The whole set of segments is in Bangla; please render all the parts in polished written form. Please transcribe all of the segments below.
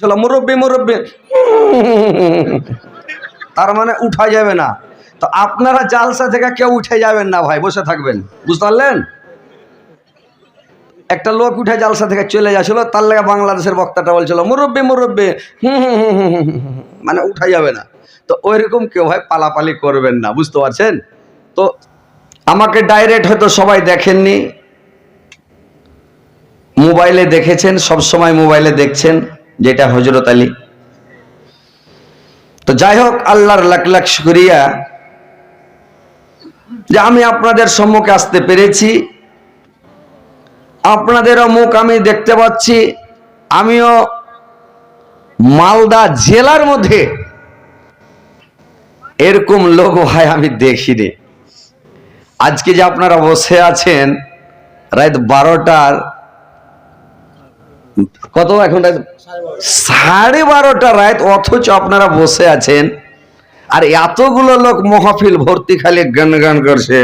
চলো মুরব্বী মুরব্বী তার মানে উঠা যাবে না। তো আপনারা জালসা থেকে কেউ উঠে যাবেন না ভাই, বসে থাকবেন, বুঝতে পারলেন? একটা লোক উঠে জালসা থেকে চলে যাচ্ছিল, তার লাগে বাংলাদেশের বক্তাটা বলছিল মুরব্বী মুরব্বী মানে উঠা যাবে না। তো ওইরকম কেউ ভাই পালাপালি করবেন না, বুঝতে পারছেন? তো আমাকে ডাইরেক্ট হয়তো সবাই দেখেননি, মোবাইলে দেখেছেন, সব সময় মোবাইলে দেখছেন যেটা হযরত আলী। তো যাই হোক, আল্লাহর লাখ লাখ শুকরিয়া যে আমি আপনাদের সম্মুখে আসতে পেরেছি, আপনাদেরও মুখ আমি দেখতে পাচ্ছি। আমিও মালদা জেলার মধ্যে এরকম লোক ভাই আমি দেখিনি। আজকে যে আপনারা বসে আছেন রাত 12টার, কত এখন? 12:30 রাত, অথচ আপনারা বসে আছেন আর এতগুলো লোক মাহফিল ভর্তি খালি গান গান করছে।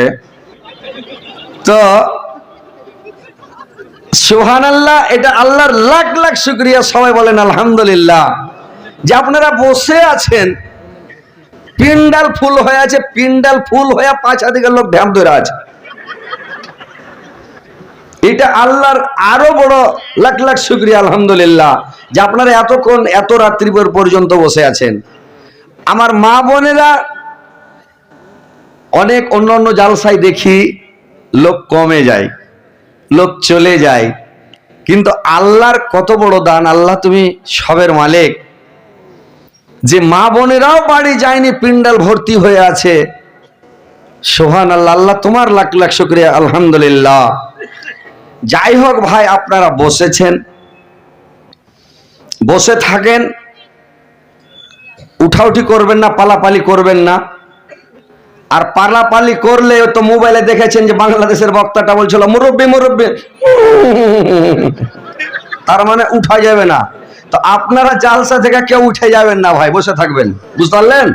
তো সুবহানাল্লাহ, এটা আল্লাহর লাখ লাখ শুকরিয়া। সবাই বলেন আলহামদুলিল্লাহ যে আপনারা বসে আছেন। পিন্ডাল ফুল হয়ে আছে, পিন্ডাল ফুল হয়ে পাঁচা দিকের লোক ধ্যান ধরে আছে। এটা আল্লাহর আরো বড় লাখ লাখ শুকরিয়া আলহামদুলিল্লাহ যে আপনারা এতক্ষণ এত রাত্রি পর্যন্ত বসে আছেন। আমার মা বোনেরা, অনেক অন্য অন্য জালসায় দেখি লোক কমে যায়, লোক চলে যায়, কিন্তু আল্লাহর কত বড় দান। আল্লাহ তুমি সবের মালিক, যে মা বোনেরাও বাড়ি যায়নি, পিন্ডাল ভর্তি হয়ে আছে। সুবহানাল্লাহ, আল্লাহ তোমার লাখ লাখ শুকরিয়া আলহামদুলিল্লাহ। যাই হোক ভাই, আপনারা বসেছেন, বসে থাকেন, উঠাউঠি করবেন না, পালাপালি করবেন না। আর পালাপালি করলে তো মোবাইলে দেখেছেন যে বাংলাদেশের বক্তাটা বলছিল মুরব্বী মুরব্বী, তার মানে উঠা যাবে না। তো আপনারা জালসা থেকে কেউ উঠে যাবেন না ভাই, বসে থাকবেন, বুঝতে পারলেন?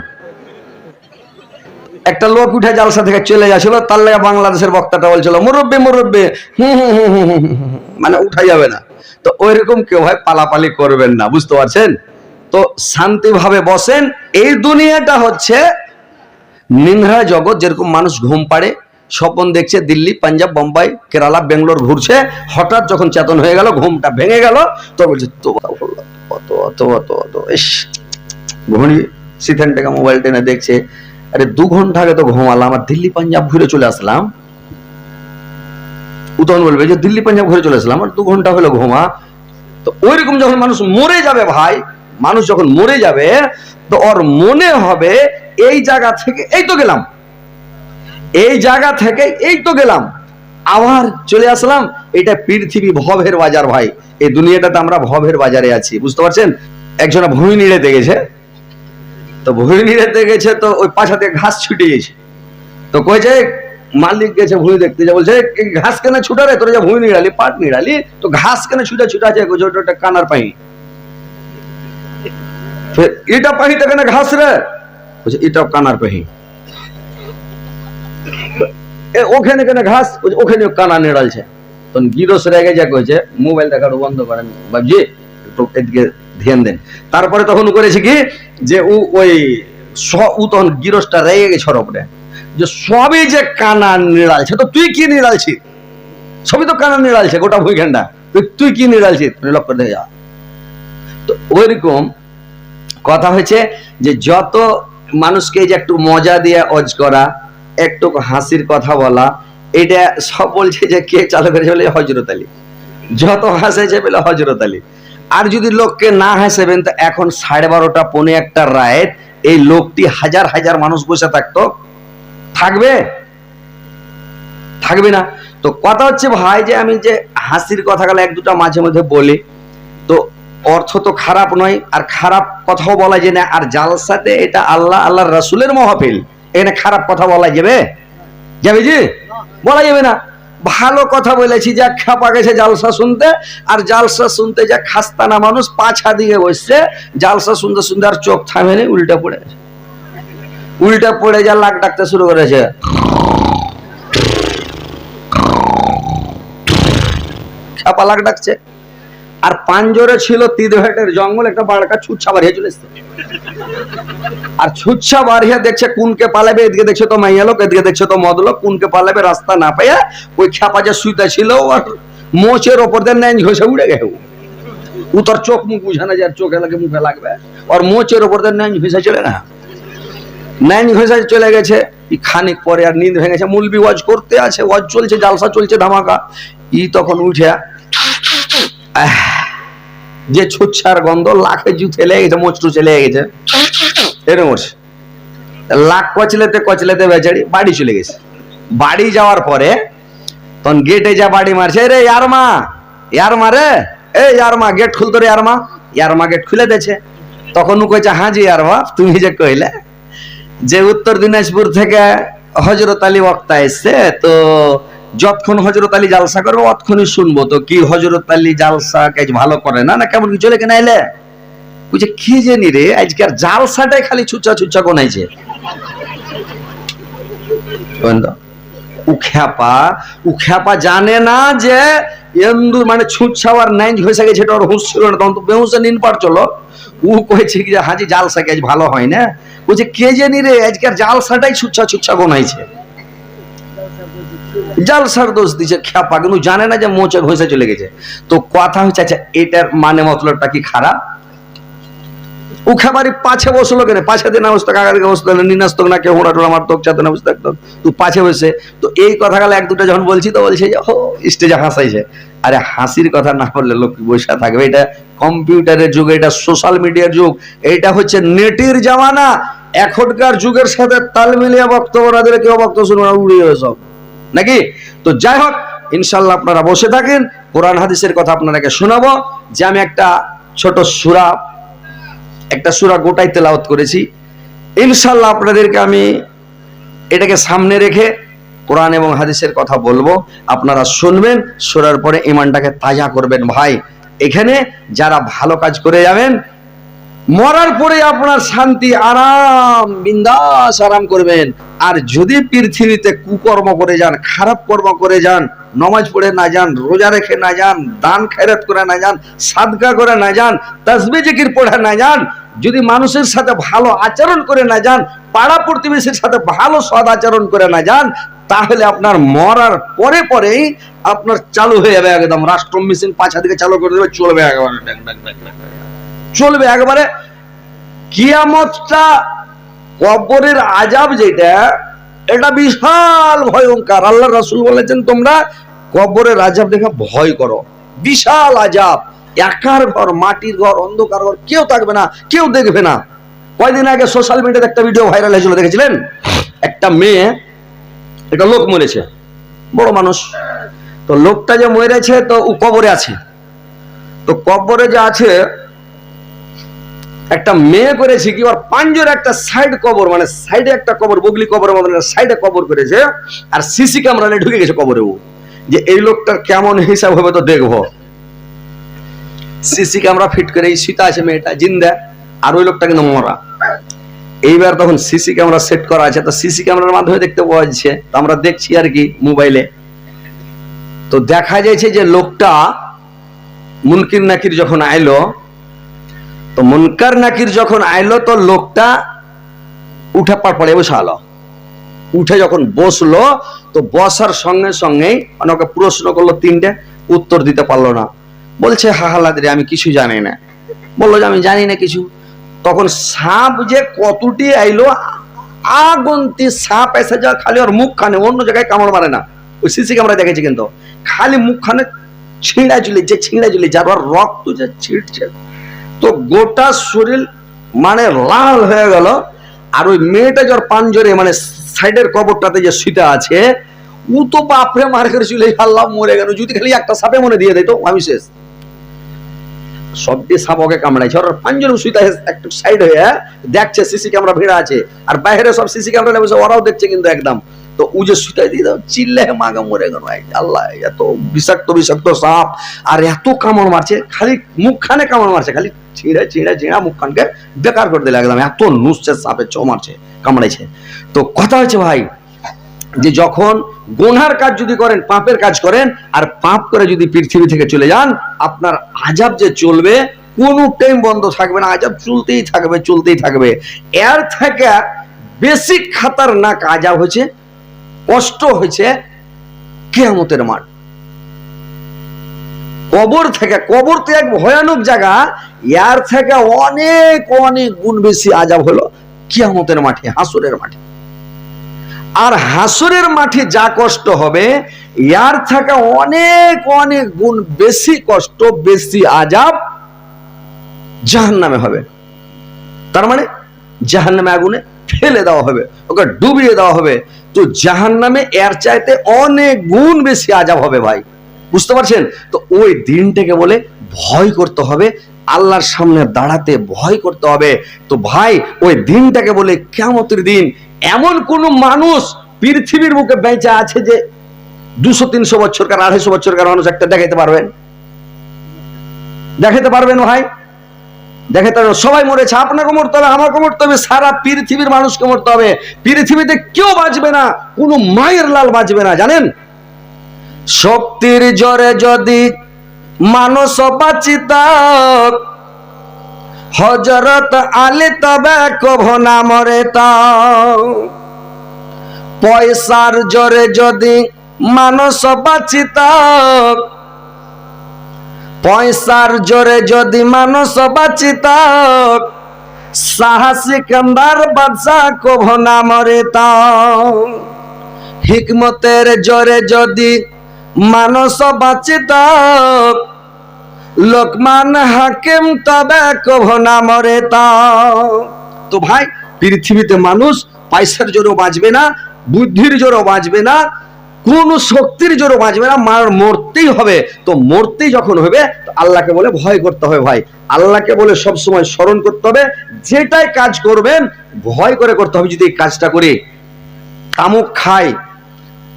একটা লোক উঠে জালসা থেকে চলে যাচ্ছিল, তার লাগে বাংলাদেশের বক্তাটা বলছিল মুরব্বী মুরব্বী মানে উঠা যাবে না। তো ওইরকম কেউ ভাই পালাপালি করবেন না, বুঝতে পারছেন? তো শান্তিভাবে বসেন। এই দুনিয়াটা হচ্ছে নিংড়া জগৎ। যেরকম মানুষ ঘুম পাড়ে, স্বপ্ন দেখছে দিল্লি, পাঞ্জাব, বোম্বাই, কেরালা, বেঙ্গলোর ঘুরছে, হঠাৎ যখন চেতন হয়ে গেল, ঘুমটা ভেঙে গেল, তো বলছে তো অত অত অত অত ইস, ঘড়ি সিথেন থেকে মোবাইল টেনে দেখছে, আরে 2 ঘন্টা আগে তো ঘুমালাম আর দিল্লি পাঞ্জাব ঘুরে চলে আসলাম। ও তখন বলবে যে দিল্লি পাঞ্জাব ঘুরে চলে আসলাম আর 2 ঘন্টা হলো ঘুমা। তো ওইরকম যখন মানুষ মরে যাবে ভাই, মানুষ যখন মরে যাবে, তো ওর মনে হবে এই জায়গা থেকে এই তো গেলাম, এই জায়গা থেকে এই তো গেলাম, আবার চলে আসলাম। এটা পৃথিবী ভবের বাজার ভাই, এই দুনিয়াটাতে আমরা ভবের বাজারে আছি, বুঝতে পারছেন? একজনা ভূমি নিড়েতে গেছে, তো ভূমি নিড়েতে গেছে, তো ওই পাশা থেকে ঘাস ছুটে গেছে। তো কয়েছে মালিক গেছে ভূমি দেখতে, যা বলছে ঘাস কেন ছুটা রে, তোর যা ভূমি নিড়ালি, পাট নিড়ালি, তো ঘাস কেন ছুটা ছুটা আছে? ওটা কানার পাই, এটা পাহিতে কেন ঘাস রে? বলছে এটাও কানার পাহি। ওখানে কেন ঘাস? ওখানে কানা নেড়ালছে। তখন গিরস রেগে যা কইছে মোবাইল দেখানো বন্ধ করেন বাবজি, একটু এদিকে ধ্যান দেন। তারপরে তখন করেছে কি যে ওই তখন গিরসটা রেগে গেছে ওর উপরে, যে সবই যে কানা নেড়ালছে, তো তুই কি নেড়ালছিস? সবই তো কানা নেড়ালছে, গোটা ভূইখানটা, তুই কি নেড়ালছিস? লক্ষ্য দেখে যা। তো ওইরকম কথা হয়েছে যে যত মানুষকে যে একটু মজা দিয়ে অজ করা, একটু হাসির কথা বলা, এটা সব বলছে যে কে চালু করেছে বলে হযরত আলী। যত হাসেছে বলে হযরত আলী। আর যদি লোককে না হাসেবেন, তো এখন 12:30 পৌনে 1টা রাত এই লোকটি হাজার হাজার মানুষ বসে থাকতো, থাকবে? থাকবে না। তো কথা হচ্ছে ভাই যে আমি যে হাসির কথাগুলো 1-2টা মাঝে মধ্যে বলি, তো অর্থ তো খারাপ নয়, আর খারাপ কথাও বলা যায় না। আর জালসাতে এটা আল্লাহ আল্লাহর রাসূলের মাহফিল, এখানে খারাপ কথা বলা যাবে? যাবে জি? বলা যাবে না। ভালো কথা বলেছি, যা খাপা গেছে জালসা শুনতে, আর জালসা শুনতে যা খাস্তানা মানুষ পাছা দিয়ে বসছে, জালসা শুনতে শুনতে আর চোখ থামেনি, উল্টা পড়ে গেছে, উল্টা পড়ে যা লাগ ডাকতে শুরু করেছে, খাপা লাগ ডাকছে। আর পাঞ্জরে ছিল 3 হেক্টর জঙ্গল, একটা বাড়কা ছুচ্ছা বাড়িয়ে চলে এসছে। আর ছুচ্ছা বাড়িয়ে দেখছে কোনকে পালাবে, এদিকে দেখছে তো মাইয়া লোক, এদিকে দেখছে তো মদ লোক, কোনকে পালাবে রাস্তা না পাইয়া ওই খ্যাপা যে শুইতে ছিল আর মোচের ওপর দিয়ে ন্যাঞ্জ ঘষে উড়ে গেছে। ও তোর চোখ মুখ বুঝে না যে চোখে লাগে মুখে লাগবে, আর মোচের ওপর দিয়ে ন্যাঞ্জ ঘষে চলে না, ন্যাঞ্জ ঘষে চলে গেছে। খানিক পরে আর নিন্দ ভেঙে গেছে, মুলবি ওয়াজ করতে আছে, ওয়াজ চলছে, জালসা চলছে ধামাকা। তখন উঠে যে ছুচ্ছার গন্ধ, লাখে জুতে লেগে গেছে, মোচটু চলে গেছে, এরকম লাখ কচলেতে কচলেতে বেচারি বাড়ি চলে গেছে। বাড়ি যাওয়ার পরে তখন গেটে যা বাড়ি মারছে, রে ইয়ারমা, ইয়ারমা রে, এই ইয়ারমা গেট খুলতো রে ইয়ারমা। ইয়ারমা গেট খুলে দিয়েছে। তখন ও কইছে, হ্যাঁ জি ইয়ারমা, তুমি যে কইলে যে উত্তর দিনাজপুর থেকে হযরত আলী বক্তা এসছে, তো যতক্ষণ হযরত আলী জালসা করবে অতক্ষণই শুনবো, তো কি হযরত আলী জালসা কাজ ভালো করে না, না কেমন কি চলে কেন আইলে? বুঝে কি জানি রে, আজকের জালসাটাই খালি ছুচ্ছা ছুচ্ছা কোনাইছে। উখ্যাপা জানে না যে এন্দুর মানে ছুচ্ছাওয়ার নাইজ হয়ে গেছে, এটা ওর হুঁশ ছিল না, তখন তো বেহুঁশে নিন পার চলো। ও কয়েছে কি হাজি জালসা কাজ ভালো হয় না, বলছে কে জানি রে আজকের জালসাটাই ছুচ্ছা ছুচ্ছা কোনাইছে, জালসার দোষ দিচ্ছে খ্যাপা, কিন্তু জানে না যে মোচে ঘষে চলে গেছে। তো কথা হচ্ছে, আচ্ছা এটার মানে মতলবটা কি খারাপ? উখাবারি পাছে বসলো কেন, পাছে দিন অবস্থা কাকার অবস্থা নিনাস্তক না কেউ হোড়া টোড়া মারতক, চাতেন অবস্থা একদম তুই পাছে বসে। তো এই কথা গেলে এক দুটা যখন বলছি তো বলছে যে ও স্টেজে হাসাইছে। আরে হাসির কথা না বললে লোক বসে থাকবে? এটা কম্পিউটারের যুগ, এটা সোশ্যাল মিডিয়ার যুগ, এটা হচ্ছে নেটের জামানা। এখনকার যুগের সাথে তাল মিলিয়ে বক্তব্য না দিলে কেউ বক্তব্য শুনবে না, উড়িয়ে সব নাকি। তো যাই হোক, ইনশাল্লাহ আপনারা বসে থাকেন, কোরআন হাদিসের কথা আপনাদেরকে শোনাবো। যে আমি একটা ছোট সূরা গোটাই তেলাওয়াত করেছি, ইনশাল্লাহ আপনাদেরকে আমি এটাকে সামনে রেখে কোরআন এবং হাদিসের কথা বলবো, আপনারা শুনবেন, শোনার পরে ঈমানটাকে তাজা করবেন। ভাই এখানে যারা ভালো কাজ করে যাবেন, মরার পরে আপনার শান্তি আরাম বিন্দাস আরাম করবেন। আর যদি পৃথিবীতে কুকর্ম করে যান, খারাপ কর্ম করে যান, নামাজ পড়ে না যান, রোজা রেখে না যান, দান খেরাত করে না যান, সাদকা করে না যান, তাসবিহ জিকির পড়ে না যান, যদি মানুষের সাথে ভালো আচরণ করে না যান, পাড়া প্রতিবেশীর সাথে ভালো সদ আচরণ করে না যান, তাহলে আপনার মরার পরে পরেই আপনার চালু হয়ে যাবে একদম রাষ্ট্র মেশিন, পাছা দিকে চালু করে দেবে, চলবে একেবারে, চলবে একেবারে। কিয়ামতটা, কবরের আযাব যেটা, এটা বিশাল ভয়ঙ্কর। আল্লাহ রাসূল বলেছেন তোমরা কবরের আযাব দেখে ভয় করো। বিশাল আযাব, একার ঘর, মাটির ঘর, অন্ধকার ঘর, কেউ থাকবে না, কেউ দেখবে না। কয়দিন আগে সোশ্যাল মিডিয়াতে একটা ভিডিও ভাইরাল হয়েছিল, দেখেছিলেন? একটা মেয়ে, একটা লোক মরেছে, বড় মানুষ, তো লোকটা যে মরেছে তো ও কবরে আছে। তো কবরে যে আছে, একটা মেয়ে করেছে কি, ওর পাঞ্জরে একটা সাইড কবর, মানে সাইডে একটা কবর, বগলি কবরের মতন সাইডে কবর করেছে, আর সিসি ক্যামেরা নিয়ে ঢুকে গেছে কবরে। ও যে এই লোকটার কেমন হিসাব হবে তো দেখবো। সিসি ক্যামেরা ফিট করে এই সীতা আছে মেয়েটা জিন্দা, আর ওই লোকটা কিন্তু মরা। এইবার তখন সিসি ক্যামেরা সেট করা আছে, তো সিসি ক্যামেরার মাধ্যমে দেখতে পাওয়া যাচ্ছে, তো আমরা দেখছি আর কি মোবাইলে। তো দেখা যাচ্ছে যে লোকটা মুনকির নাকির যখন আইলো, তো মুনকার নাকির যখন আইলো, তো লোকটা উঠে পড়ে বসালো। উঠে যখন বসলো, তো বসার সঙ্গে সঙ্গেই ওনাকে প্রশ্ন করলো 3টে, উত্তর দিতে পারলো না। বলছে হাহালাদি আমি কিছু জানি না। বললো যে আমি জানি না কিছু। তখন সাপ যে কতটি আইলো, আগন্তি সাপ এসে যা খালি ওর মুখখানে, অন্য জায়গায় কামড় মারে না, ওই সিসি ক্যামেরা দেখেছি, কিন্তু খালি মুখখানে ছিঁড়া ঝুলি যার রক্ত যে ছিঁড়ছে, তো গোটা শরীর মানে লাল হয়ে গেল। আর ওই মেয়েটা যার পাঞ্জরে মানে সাইডের কবরটাতে যে শুতে আছে, ও তো বাপরে মার করে চলে আল্লাহ মরে গেল। যদি খালি একটা সাপে মনে দিয়ে দেয় তো আমি শেষ। সবটি সাপ ওকে কামড়াইছে, ওর পাঞ্জরে শুতে একটু সাইড হয়ে দেখছে, সিসি ক্যামেরা ভিড়া আছে, আর বাইরে সব সিসি ক্যামেরা বসে ওরাও দেখছে কিন্তু একদম। তো ও যে শুতে দিয়ে দাও, চিল্লে মাগা মরে গেল। আল্লাহ, এত বিষাক্ত বিষাক্ত সাপ, আর এত কামড় মারছে, খালি মুখখানে কামড় মারছে, খালি ছিঁড়া মুখখানকে বেকার করে দিলে একদম। এত নুসছে সাপে, চো মারছে, কামড়াইছে। তো কথা হচ্ছে ভাই, যে যখন গুনার কাজ যদি করেন, পাপের কাজ করেন, আর পাপ করে যদি পৃথিবী থেকে চলে যান, আপনার আযাব যে চলবে কোনো টাইম বন্ধ থাকবে না, আযাব চলতেই থাকবে, চলতেই থাকবে। এর থেকে বেশি খাতারনাক আযাব হয়েছে, কষ্ট হয়েছে কিয়ামতের মাঠ। কবর থেকে, কবর তো এক ভয়ানক জায়গা, এর থেকে অনেক অনেক গুণ বেশি আযাব হলো কিয়ামতের মাঠে, হাসরের মাঠে। আর হাসরের মাঠে যা কষ্ট হবে, এর থেকে অনেক অনেক গুণ বেশি কষ্ট, বেশি আযাব জাহান্নামে হবে। তার মানে জাহান্নামে আগুনে ফেলে দেওয়া হবে, ওকে ডুবিয়ে দেওয়া হবে। তো জাহান্নামে এর চাইতে অনেক গুণ বেশি আযাব হবে ভাই, বুঝতে পারছেন? তো ওই দিনটাকে বলে ভয় করতে হবে, আল্লাহর সামনে দাঁড়াতে ভয় করতে হবে। তো ভাই ওই দিনটাকে বলে কিয়ামতের দিন। এমন কোন মানুষ পৃথিবীর বুকে বেঁচে আছে যে 200-300 বছরকার, 250 বছরকার মানুষ একটা দেখাইতে পারবেন? দেখাতে পারবেন ভাই? দেখাতে পারবেন? সবাই মরেছে, আপনাকে মরতে হবে, আমাকে মরতে হবে, সারা পৃথিবীর মানুষকে মরতে হবে। পৃথিবীতে কেউ বাঁচবে না, কোনো মায়ের লাল বাঁচবে না, জানেন? শক্তির জোরে যদি মানুষ বাঁচিত, হযরত আলী তবে কভু না মরিত। পয়সার জোরে যদি মানুষ বাঁচিত, পয়সার জোরে যদি মানুষ বাঁচিত, শাহ সিকান্দার বাদশা কভু না মরিত। হিকমতের জোরে যদি মানুষ বাঁচিত, লোকমান হাকিম তবে কভু না মরিত। তো ভাই পৃথিবীতে মানুষ পয়সার জোরেও বাঁচবে না, বুদ্ধির জোরেও বাঁচবে না, কোন শক্তির জোরেও বাঁচবে না, মরতেই হবে। তো মরতেই যখন হবে, তো আল্লাহকে বলে ভয় করতে হবে ভাই, আল্লাহকে বলে সব সময় স্মরণ করতে হবে। যেটাই কাজ করবেন ভয় করে করতে হবে। যদি এই কাজটা করি, তামুক খাই,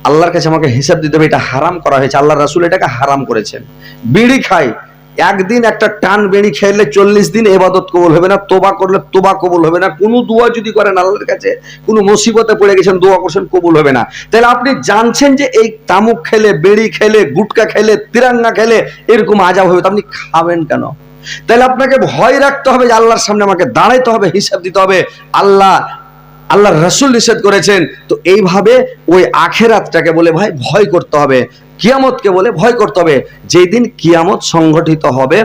আল্লাহর কাছে আমাকে হিসাব দিতে হবে, এটা হারাম করা হয়েছে, আল্লাহ রাসূল এটাকে হারাম করেছেন। বিড়ি খাই, একদিন একটা টান বিড়ি খেলে 40 দিন ইবাদত কবুল হবে না, তোবা করলে তোবা কবুল হবে না, কোনো দোয়া যদি করেন আল্লাহর কাছে, কোনো মুসিবতে পড়ে গেছেন, দোয়া করছেন, কবুল হবে না। তাহলে আপনি জানছেন যে এই তামুক খেলে, বিড়ি খেলে, গুটকা খেলে, তিরাঙ্গা খেলে এরকম আযাব হবে, তো আপনি খাবেন কেন? তাহলে আপনাকে ভয় রাখতে হবে যে আল্লাহর সামনে আমাকে দাঁড়াইতে হবে, হিসাব দিতে হবে। আল্লাহর রাসূল নিষেধ করেছেন। তো এইভাবে ওই আখিরাতটাকে বলে ভাই ভয় করতে হবে, কিয়ামতকে বলে ভয় করতে হবে। যেই দিন কিয়ামত সংগঠিত হবে,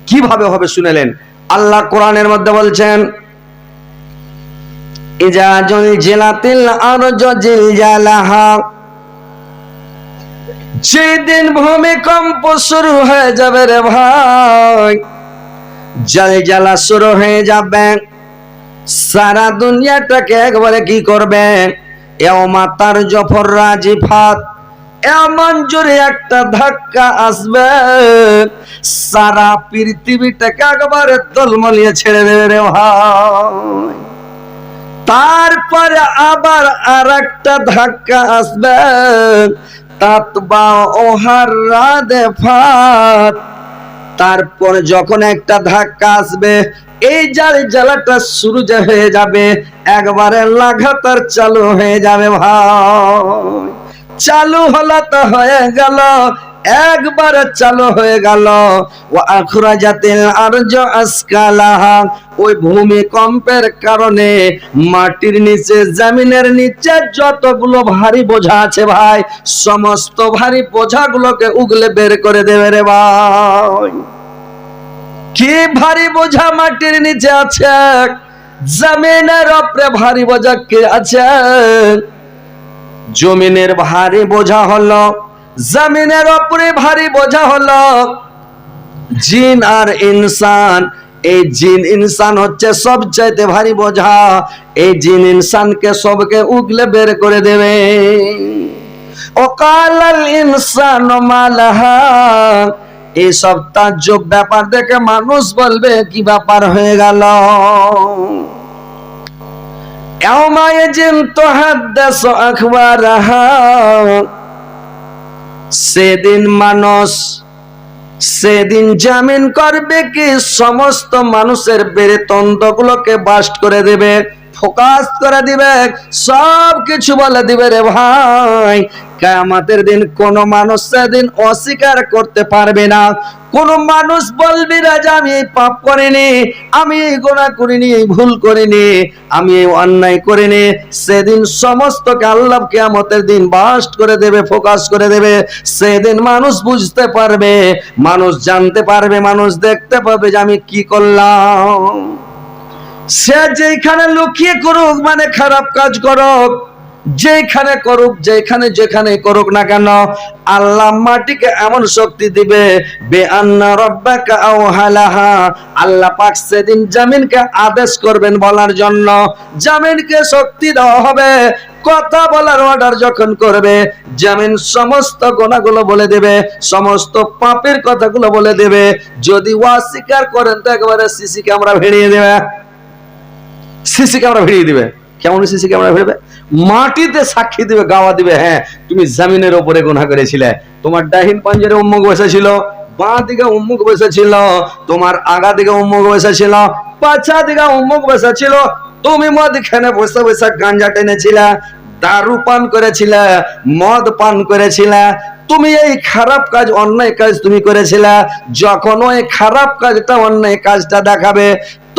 কিভাবে হবে শুনেলেন? আল্লাহ কোরআনের মধ্যে বলছেন, ইজা জুলজিলাতিল আরজু জিলজালাহা, যেদিন ভূমিকম্প শুরু হয়ে যাবে রে ভাই, জলজালা শুরু হয়ে যাবে, সারা দুনিয়াটাকে একবারে কি করবে? ইয়াউমা তারজুফুর রাজিফাত, এমন জোরে একটা ধাক্কা আসবে, সারা পৃথিবীটাকে একবারে তলমলিয়ে ছেড়ে দেবে রে ভাই। তারপরে আবার আরেকটা ধাক্কা আসবে, তাতবা ওহার রাদেফাত। তারপর যখন একটা ধাক্কা আসবে, এই জ্বালাটা শুরু হয়ে যাবে, একবারে লাগাতার চালু হয়ে যাবে ভাই। চালু হলো তো হয়ে গেল, একবারে চালু হয়ে গেল। ওয়া আখরাজাতিল আরজু আসকালাহা, ওই ভূমিকম্পের কারণে মাটির নিচে, জমিনের নিচে যতগুলো ভারী বোঝা আছে ভাই, সমস্ত ভারী বোঝাগুলোকে উগলে বের করে দেবে রে ভাই। কি ভারী বোঝা মাটির নিচে আছে? জমিনের উপরে ভারী বোঝা কে আছে? জমিনের ভারী বোঝা হলো, জমিনের উপরে ভারী বোঝা হলো জিন আর ইনসান। এই জিন ইনসান হচ্ছে সবচাইতে ভারী বোঝা। এই জিন ইনসানকে সবকে উগলে বের করে দেবে। ওকালাল ইনসানু মালাহা, এই সব তাজ্জব ব্যাপার দেখে মানুষ বলবে কি ব্যাপার হয়ে গেল। ইয়াউমা ইয়াজিন তুহাদ্দাসু আখবারাহা, সেদিন মানুষ, সেদিন জামিন করবে কি সমস্ত মানুষের বেরেতন্ডগুলোকে বাস্ট করে দেবে, ফোকাস করে দিবে, সব কিছু বলে দিবে রে ভাই। কিয়ামতের দিন কোন মানুষ সেদিন অস্বীকার করতে পারবে না। কোন মানুষ বলবি না যে আমি এই পাপ করিনি, আমি এই গুনাহ করিনি, এই ভুল করিনি, আমি এই অন্যায় করিনি। সেদিন সমস্তকে আল্লাহ কিয়ামতের দিন বাস্ট করে দেবে, ফোকাস করে দেবে। সেদিন মানুষ বুঝতে পারবে, মানুষ জানতে পারবে, মানুষ দেখতে পাবে যে আমি কি করলাম। সে যেখানে লুকিয়ে করুক, মানে খারাপ কাজ করুক, যেখানে করুক, যেখানে করুক না কেন, আল্লাহ মাটিকে এমন শক্তি দিবে, বেআন্না রাব্বাকা আওহালাহা, আল্লাহ পাক সেদিন জমিনকে আদেশ করবেন বলার জন্য। জমিনকে শক্তি দেওয়া হবে, কথা বলার অর্ডার যখন করবে, জমিন সমস্ত গুনাহগুলো বলে দেবে, সমস্ত পাপের কথাগুলো বলে দেবে। যদি অস্বীকার করেন তো একেবারে সিসি ক্যামেরা ভিড়িয়ে দেবে। সিসি ক্যামেরা ভিড়িয়ে দিবে। কেমন সিসি ক্যামেরা ভিড়বে? মাটিতে সাক্ষী দিবে, গাওয়া দিবে, হ্যাঁ তুমি জমিনের উপরে গুনাহ করেছিলে। তোমার ডাহিন পাঞ্জরে উম্মুক বসেছিল, বাঁ দিকে উম্মুক বসেছিল, তোমার আগা দিকে উম্মুক বসেছিল, পাছা দিকে উম্মুক বসেছিল, তুমি মধ্যখানে বসে বসে গাঞ্জা টেনেছিলে, দারু পান করেছিলে, মদ পান করেছিলে। তুমি এই খারাপ কাজ, অন্যায় কাজ তুমি করেছিলে। যখন ওই খারাপ কাজটা, অন্যায় কাজটা দেখাবে,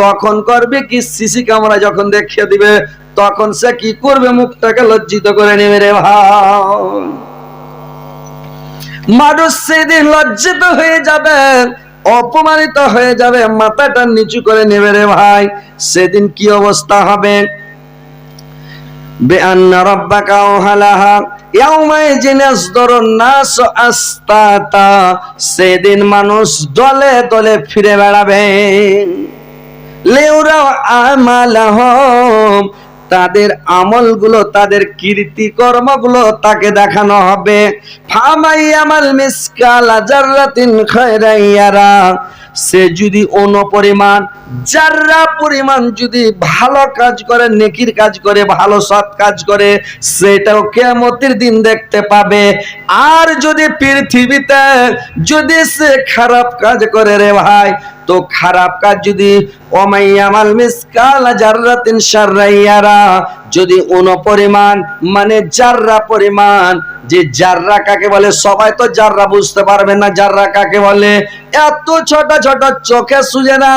তখন করবে কি, সিসি ক্যামেরা যখন দেখিয়ে দিবে, তখন সে কি করবে, মুখটাকে লজ্জিত করে নেবে রে ভাই। মানুষ সেদিন লজ্জিত হয়ে যাবে, অপমানিত হয়ে যাবে, মাথাটা নিচু করে নেবে রে ভাই। সেদিন কি অবস্থা হবে? বেআন্না রাব্বাকা আওহালাহা ইয়াউমাইযিন ইয়াসদুরুন নাস আশতাতা, সেদিন মানুষ দলে দলে ফিরে বেড়াবে। লিউরাউ আমালাহুম, তাদের আমলগুলো, তাদের কীর্তি কর্মগুলো তাকে দেখানো হবে। ফামাইয়ামাল মিসকালা জাররাতিন খায়রান ইয়ারা, সে যদি অনুপরিমাণ, জাররা পরিমাণ যদি ভালো কাজ করে, নেকির কাজ করে, ভালো সৎ কাজ করে, সেটাও কিয়ামতের দিন দেখতে পাবে। আর যদি পৃথিবীতে যদি সে খারাপ কাজ করে রে ভাই, তো খারাপ কাজ যদি ওমাইয়ামাল মিসকালা জাররাতিন শাররান ইয়ারা, যদি অনুপরিমাণ, মানে জাররা পরিমাণ, যে জাররা কাকে বলে সবাই তো জাররা বুঝতে পারবে না, জাররা কাকে বলে। এত ছোট ছোট চোখে সুজে না,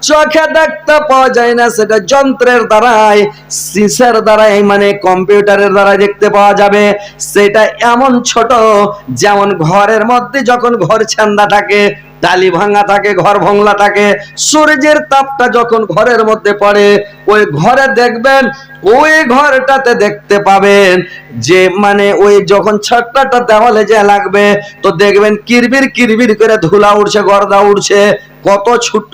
চোখে দেখতে পাওয়া যায় না, সেটা যন্ত্রের দ্বারাই, সিসের দ্বারাই, মানে কম্পিউটারের দ্বারা দেখতে পাওয়া যাবে। সেটা এমন ছোট, যেমন ঘরের মধ্যে যখন ঘর ছান্দা থাকে, টালি ভাঙা থাকে, ঘর ভাঙলা থাকে, সূর্যের তাপটা যখন ঘরের মধ্যে পড়ে, ওই ঘরে দেখবেন, ওই ঘরটাতে দেখতে পাবেন যে মানে ওই যখন ছাদটা দেওয়ালে যে লাগবে, তো দেখবেন কিরবির কিরবির করে ধুলা উঠছে, গর্দা উঠছে। কত ছোট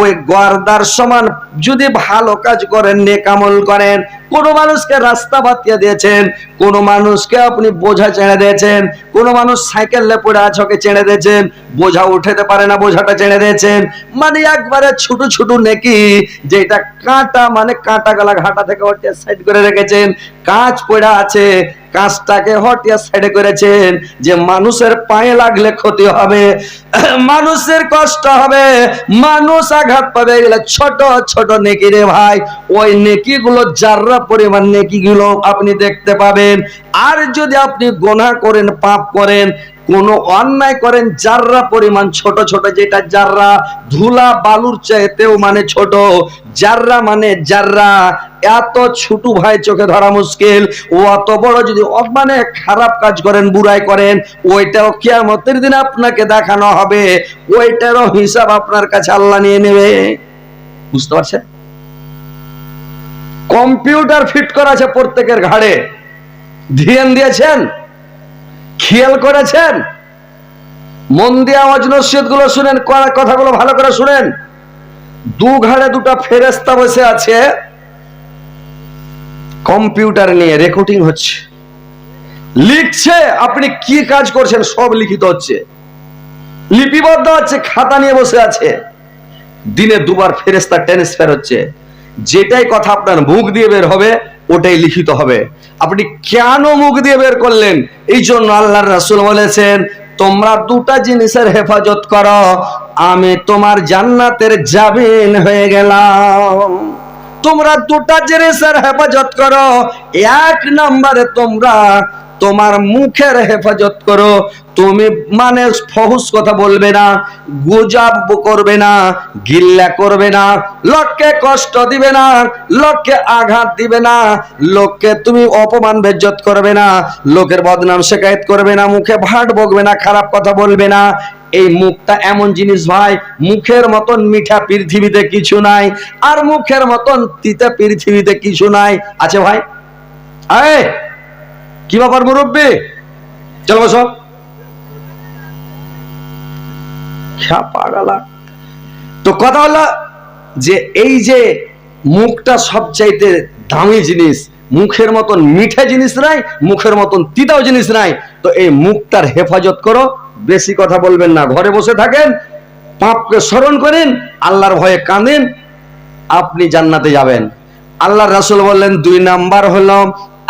ওই গর্দার সমান যদি ভালো কাজ করেন, নেক আমল করেন, কোন মানুষকে রাস্তা বাতিয়ে দিয়েছেন, কোন মানুষকে আপনি বোঝা চেড়ে দিয়েছেন, কোন মানুষ সাইকেলে পড়ে আছে ওকে চেড়ে দিয়েছেন, বোঝা উঠাতে পারে না, বোঝাটা চেড়ে দিয়েছেন, মানে একবারে ছোট ছোট নেকি, যেটা কাঁটা, মানে কাঁটা গলা ঘাটা থেকে হটিয়ে সাইড করে রেখেছেন, কাঁচ পড়ে আছে, কাঁচটাকে হটিয়ে সাইডে করেছেন, যে মানুষের পায়ে লাগলে ক্ষতি হবে, মানুষের কষ্ট হবে, মানুষ আঘাত পাবে, এগুলো ছোট ছোট নেকি রে ভাই। ওই নেকি গুলো, জাররা পরিমাণ নেকি গুলো আপনি দেখতে পাবেন। আর যদি আপনি গুনাহ করেন, পাপ করেন, কোন অন্যায় করেন, জাররা পরিমাণ ছোট ছোট, যেটা জাররা ধুলা বালুর চাইতেও মানে ছোট, জাররা মানে জাররা, এত ছোট ভাই চোখে ধরা মুশকিল। ও অত বড় যদি মানে খারাপ কাজ করেন, বুরাই করেন, ওইটাও কিয়ামতের দিন আপনাকে দেখানো হবে, ওইটারও হিসাব আপনার কাছে আল্লাহ নিয়ে নেবে। বুঝতে পারছেন? কম্পিউটার ফিট করা আছে প্রত্যেকের ঘাড়ে, ধ্যান দিয়েছেন, খেয়াল করেছেন? মন দিয়ে আওয়াজ নসিহত গুলো শুনেন, কথাগুলো ভালো করে শুনেন। দু ঘাড়ে দুটো ফেরেশতা বসে আছে, কম্পিউটার নিয়ে রেকর্ডিং হচ্ছে, লিখছে, আপনি কি কাজ করছেন সব লিখিত হচ্ছে, লিপিবদ্ধ হচ্ছে, খাতা নিয়ে বসে আছে। দিনে দুবার ফেরেশতা ট্রান্সফার হচ্ছে, যেটাই কথা আপনার মুখ দিয়ে বের হবে ওটাই লিখিত হবে। আপনি কেন মুখ দিয়ে বের করলেন? এই জন্য আল্লাহর রাসূল বলেছেন, তোমরা দুটা জিনিসের হেফাজত করো, আমি তোমার জান্নাতের জামিন হয়ে গেলাম। তোমরা দুটা জিনিসের হেফাজত করো। এক নম্বরে তোমরা তোমার মুখের হেফাজত করো। তুমি মানে ফহুস কথা বলবে না, গুজব করবে না, গিল্লা করবে না, লোককে কষ্ট দিবে না, লোককে আঘাত দিবে না, লোককে তুমি অপমান বেজ্জত করবে না, লোকের বদনাম শিকায়ত করবে না, মুখে ভাট বকবে না, খারাপ কথা বলবে না। এই মুখটা এমন জিনিস ভাই, মুখের মতন মিঠা পৃথিবীতে কিছু নাই, আর মুখের মতন তিতা পৃথিবীতে কিছু নাই। আছে ভাই? আয় কি ব্যাপার মুরব্বী, চলো বসো। পাগালা। তো কথা হলো যে এই যে মুখটা সবচাইতে দামি জিনিস, মুখের মতন মিঠা জিনিস নাই, মুখের মতন তিতাও জিনিস নাই। তো এই মুখটার হেফাজত করো, বেশি কথা বলবেন না, ঘরে বসে থাকেন, পাপকে স্মরণ করেন, আল্লাহর ভয়ে কাঁদেন, আপনি জান্নাতে যাবেন। আল্লাহর রাসূল বললেন 2 নাম্বার হলো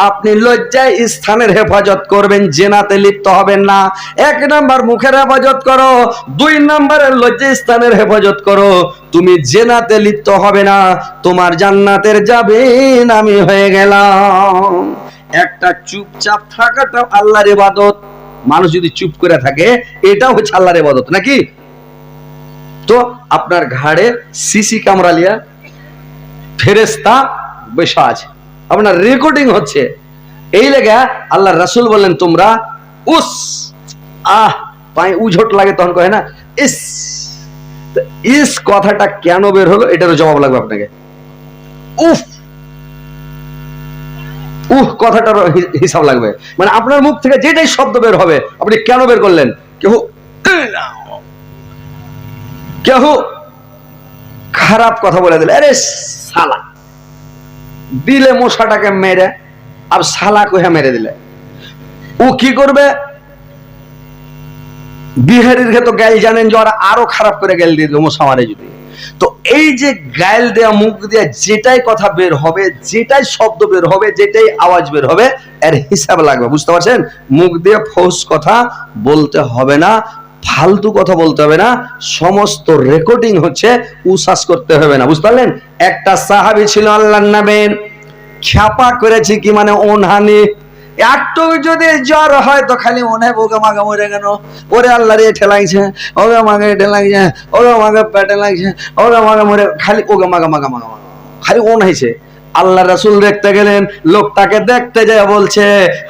আপনি লজ্জায় স্থানের হেফাজত করবেন, জেনাতে লিপ্ত হবেন না। 1 নাম্বার মুখের হেফাজত করো, 2 নাম্বারের লজ্জায় স্থানের হেফাজত করো, তুমি জেনাতে লিপ্ত হবে না, তোমার জান্নাতের যাবেন আমি হয়ে গেলাম। একটা চুপচাপ থাকাটা আল্লাহর ইবাদত। মানুষ যদি চুপ করে থাকে এটাও হচ্ছে আল্লাহর ইবাদত নাকি? তো আপনার ঘাড়ে সিসি ক্যামেরা লিয়া ফেরেশতা বসা আছে, আপনার রেকর্ডিং হচ্ছে। এই লেগে আল্লাহর রাসূল বললেন তোমরা উস পায়ে উঝট লাগে তখন কয় না ইস। ইস কথাটা কেন বের হলো এটারও জবাব লাগবে আপনাকে। উফ কথাটার হিসাব লাগবে, মানে আপনার মুখ থেকে যেটাই শব্দ বের হবে আপনি কেন বের করলেন। কেউ খারাপ কথা বলে দিলে, আরে শালা দিলে মশাটাকে মেরে, আর শালা কহে মেরে দিলে ও কি করবে? বিহারির তো গাইল জানেন যে ওরা আরো খারাপ করে গাইল দিয়ে দেবে মশা মারে যদি। তো এই যে গাইল দেয়া, মুখ দেয়া যেটাই কথা বের হবে, যেটাই শব্দ বের হবে, যেটাই আওয়াজ বের হবে এর হিসাব লাগবে, বুঝতে পারছেন? মুখ দিয়ে ফৌস কথা বলতে হবে না, ফালতু কথা বলতে হবে না, সমস্ত রেকর্ডিং হচ্ছে, উসাস করতে হবে না, বুঝতে পারলেন? একটা সাহাবী ছিল আল্লাহর নবী, খ্যাপা করেছে কি মানে ওনহানি, একটু যদি জ্বর হয় তো খালি মনে ওকে মাগা মরে গেল, ওরে আল্লাহ রে এঠে লাগছে, ওকে মাগা এঠে লাগছে, ওকে মাগা পেটে লাগছে, ওকে মাগা মরে, খালি ওকে মাগা মাগা মাগা মাগা, খালি ওন হয়েছে। আল্লাহ রাসূল দেখতে গেলেন, লোকটাকে দেখতে যায় বলছে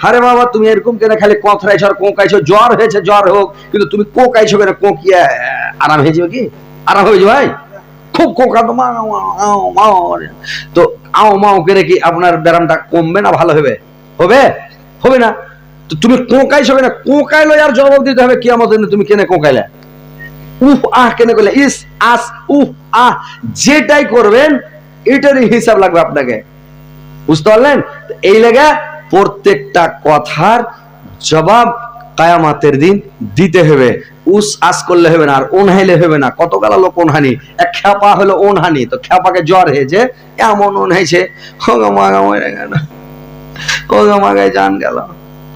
আরে বাবা তুমি এরকম কেন খালি কোঁকড়াইছো আর কোঁকাইছো, জ্বর হয়েছে জ্বর হোক, কিন্তু তুমি কোঁকাইছো কেন, কোঁকিয়ে আরাম হয়ে যাবে কি? আরাম হয়ে যাবে ভাই? খুব কোঁকা তো তো আও মাও করে কি আপনার ব্যারামটা কমবে না ভালো হবে? হবে? হবে না। তো তুমি কোঁকাইছো কেন, কোঁকাইলো আর জবাব দিতে হবে কিয়ামতের দিন তুমি কেন কোঁকাইলে, উফ আহ কেন করলে, ইস আস উফ আহ, যেটাই করবেন এটারই হিসাব লাগবে আপনাকে, বুঝতে পারলেন? এই লেগে প্রত্যেকটা কথার জবাব কিয়ামতের দিন দিতে হবে। উস আস করলে হবে না, আর ওনহাইলে হবে না। কত গালা লোক ওনহানি, এক খ্যাপা হলো ওনহানি, তো খ্যাপাকে জ্বর হয়েছে, এমন ওনহাইছে, ওগো মাগা মরে গেল, ওগো মাগায় জান গেল।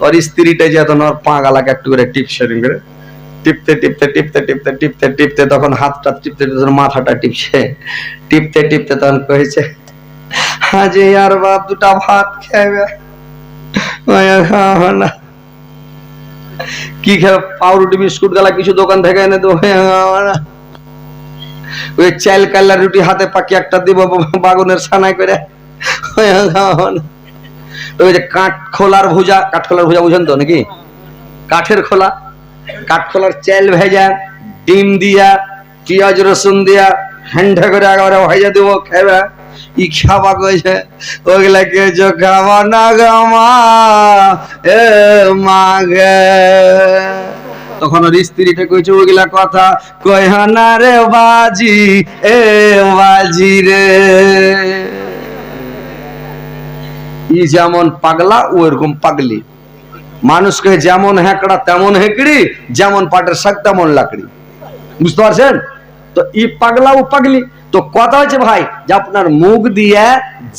ওর স্ত্রীটা যেত না, ওর পা গালাকে একটু করে টিপসেরিং করে টিপতে টিপতে টিপতে টিপতে টিপতে টিপতে তখন হাতটা টিপতে টিপতে মাথাটা টিপছে, টিপতে টিপতে তখন কয়েছে হাজি আর বাপ দুটা ভাত খাইবে না, কি খাবে, পাউরুটি বিস্কুট গালা কিছু দোকান থেকে এনে তো ওই চাল কাল্লা রুটি হাতে পাকি একটা দিব বাগুনের ছানায় করে, ওই যে কাঠখোলার ভুজা, কাঠখোলার ভুজা বুঝেন তো নাকি? কাঠের খোলা, কাঠখোলার চাল ভেজা, ডিম দিয়া, পেঁয়াজ রসুন দিয়া হ্যান্ডা করে একেবারে ভেজা দিব, খাইবা। ই খাবা কইছে ওগুলা কেছো খাবা না গামা এ মাগে। তখন ওর স্ত্রীটা কইছে ওগুলা কথা কইহ না রে বাজি এ বাজি রে। ই যেমন পাগলা ও এরকম পাগলি, মানুষকে যেমন হেঁকড়া তেমন হেঁকড়ি, যেমন পাটের শাক তেমন লাকড়ি, বুঝতে পারছেন? তো ই পাগলা ও পাগলি। তো কথা হচ্ছে ভাই যে আপনার মুখ দিয়ে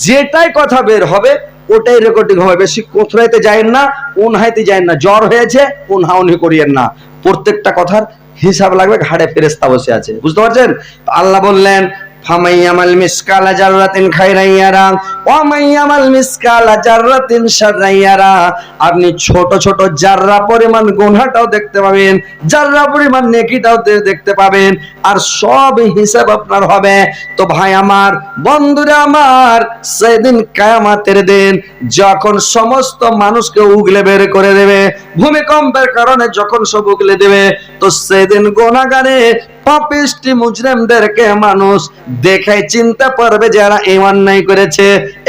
যেটাই কথা বের হবে ওটাই রেকর্ডিং হবে, বেশি কোথরাইতে যায়েন না, ওনহাইতে যায়েন না, জ্বর হয়েছে ওনহাউনি করিয়েন না, প্রত্যেকটা কথার হিসাব লাগবে, ঘাড়ে ফেরেশতা বসে আছে, বুঝতে পারছেন? আল্লাহ বললেন ফামাইয়ামাল মিসকালা জাররাতিন খাইরান ইয়ারা ওয়া মাইয়ামাল মিসকালা জাররাতিন শাররান ইয়ারা। আপনি ছোট ছোট জাররা পরিমাণ গুনাহটাও দেখতে পাবেন, জাররা পরিমাণ নেকিটাও দেখতে পাবেন, আর সব হিসাব আপনার হবে। তো ভাই আমার, বন্ধুরা আমার, সেদিন কিয়ামতের দিন যখন সমস্ত মানুষকে উগলে বের করে দেবে, ভূমিকম্পের কারণে যখন সব উগলে দেবে, তো সেদিন গুনাহগারে পাপিষ্টি মুজরিমদেরকে মানুষ দেখে চিনতে পারবে যে এরা এই অন্যায় করেছে,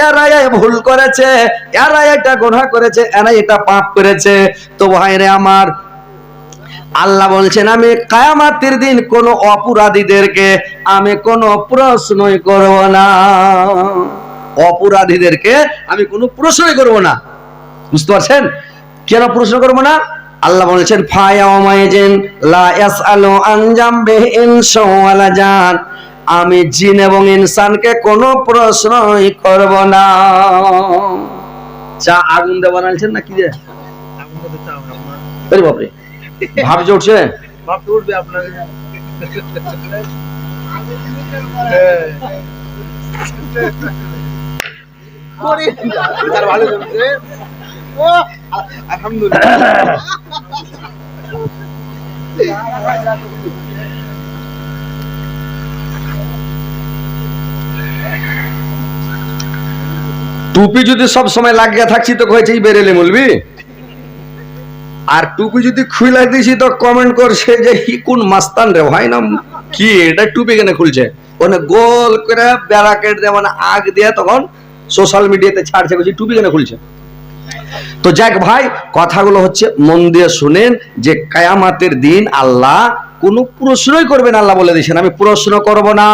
এরা এই ভুল করেছে, এরা এটা গুনাহ করেছে, এরা এটা পাপ করেছে। তো ভাইরে আমার, আল্লাহ বলছেন আমি কিয়ামতের দিন কোন অপরাধীদেরকে আমি কোনো প্রশ্নই করব না, অপরাধীদেরকে আমি কোনো প্রশ্নই করব না। বুঝতে পারছেন কেন প্রশ্ন করব না? আল্লাহ বলেছেন ফায়াউমাইজিন লা ইয়াসআলু আন জামবিহি ইনসু ওয়ালা জান, আমি জিন এবং ইনসানকে কোনো প্রশ্নই করব না। চা আগুন দিয়ে বানাইছেন না কি রে? আগুন দিয়ে চা আপনার। আরে বাপ রে, ভাব জড়ছে, ভাব উঠবে আপনার। পরে তার ভালো জমছে। ও আলহামদুলিল্লাহ। টুপি যদি সব সময় লাগিয়ে থাকছি তো কইছে বেরেলে বলবি, আর টুপি যদি খুলে দিছি তো কমেন্ট করছে যে ই কোন মাস্তান রে ভাই, নাম কি এটা টুপি কেন খুলছে, ওনে গোল করে ব্যারাকেট দিয়ে মানে আগ দিয়ে তখন সোশ্যাল মিডিয়াতে ছাড়ছে, বলছি টুপি কেন খুলছে। তো যাক ভাই, কথাগুলো হচ্ছে মন দিয়ে শুনেন যে কিয়ামতের দিন আল্লাহ কোনো প্রশ্নই করবেন। আল্লাহ বলে দিয়েছেন আমি প্রশ্ন করব না।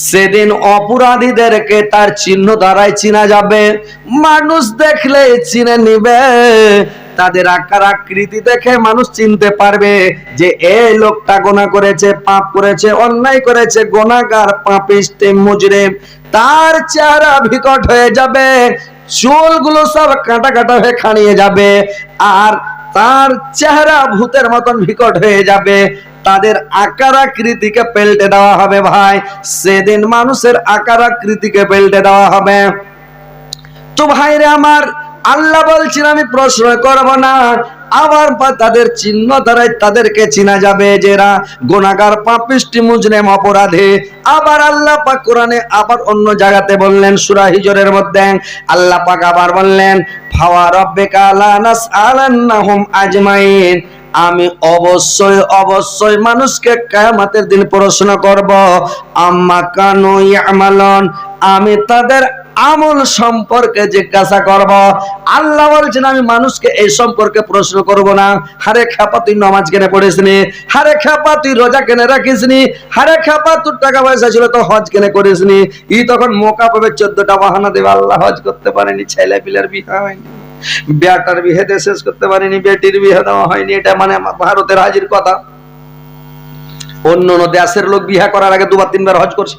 সেদিন অপরাধীদেরকে তার চিহ্ন দ্বারাই চিনা যাবে, মানুষ দেখলে চিনে নিবে, তাদের আকার আকৃতি দেখে মানুষ চিনতে পারবে যে এই লোকটা গুনাহ করেছে, পাপ করেছে, অন্যায় করেছে, গুনাহগার, পাপিষ্ঠ, মুজরিম। তার চেহারা বিকট হয়ে যাবে, চুলগুলো সব কাটা কাটা হয়ে খানিয়ে যাবে, আর তার চেহারা ভূতের মতন বিকট হয়ে যাবে, তাদের আকার আকৃতিকে পাল্টে দেওয়া হবে। ভাই সেদিন মানুষের আকার আকৃতিকে পাল্টে দেওয়া হবে। তো ভাইরে আমার, আল্লাহ বলছেন আমি প্রশ্ন করব না, আবার তাদের চিহ্ন দ্বারাই তাদেরকে চিনা যাবে যারা গুনাহগার, পাপিষ্ঠ, মুজরিম, অপরাধী। আবার আল্লাহ পাক কোরআনে আবার অন্য জায়গাতে বললেন, সূরা হিজরের মধ্যে আল্লাহ পাক আবার বললেন ফাওয়া রাব্বিকা লা নাসআলান্নাহুম আজমাইন, আমি অবশ্যই অবশ্যই মানুষকে কিয়ামতের দিন প্রশ্ন করব আম্মা কানু ইয়ামালুন, আমি তাদের আমল সম্পর্কে জিজ্ঞাসা করব। আল্লাহ বলছেন আমি মানুষকে এই সম্পর্কে প্রশ্ন করব না। হারে খাপা তুই নামাজ কেন পড়িসনি, হারে খাপা তুই রোজা কেন রাখিসনি, হারে খাপা তোর টাকা পয়সা ছিল তো হজ কেন করিসনি। ই তখন মৌকা পাবে 14টা বাহানা দেবে, আল্লাহ হজ করতে পারেনি, ছেলে পিলের বিয়ে হয়নি, বেটার বিয়েতে শেষ করতে পারেনি, বেটির বিয়ে দেওয়া হয়নি। এটা মানে ভারতের হাজির কথা। অন্য অন্য দেশের লোক বিয়ে করার আগে 2-3 বার হজ করছে,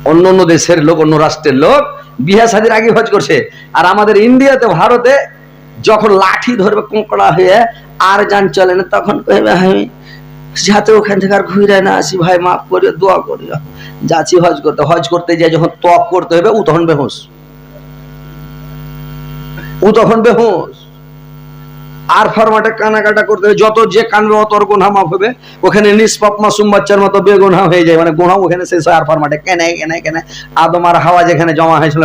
অন্য অন্য দেশের লোক, অন্য রাষ্ট্রের লোক বিয়ে শাদীর আগে হজ করছে। আর আমাদের ইন্ডিয়াতে, ভারতে যখন লাঠি ধরবে কোঁকড়া হয়ে আর যান চলে না, তখন কইবে আমি যাতে ওখান থেকে আর ঘুরে না আসি, ভাই মাফ করিও, দোয়া করিও, যাচ্ছি হজ করতে। হজ করতে যাই যখন তওয়াফ করতে হবে, ও তখন বেহুশ, ও তখন বেহুশ। আর ফরমাটে কানাকাটা করতে হবে, যত যে কানবে অত গুনাহ মাফ হবে। ওখানে নিষ্পাপ মাসুম বাচ্চার মতো বেগুনাহ হয়ে যায়, মানে গুনাহ ওখানে শেষ হয়। আর ফরমাটে কেন কেন কেন আদম আর হাওয়া যেখানে জমা হয়েছিল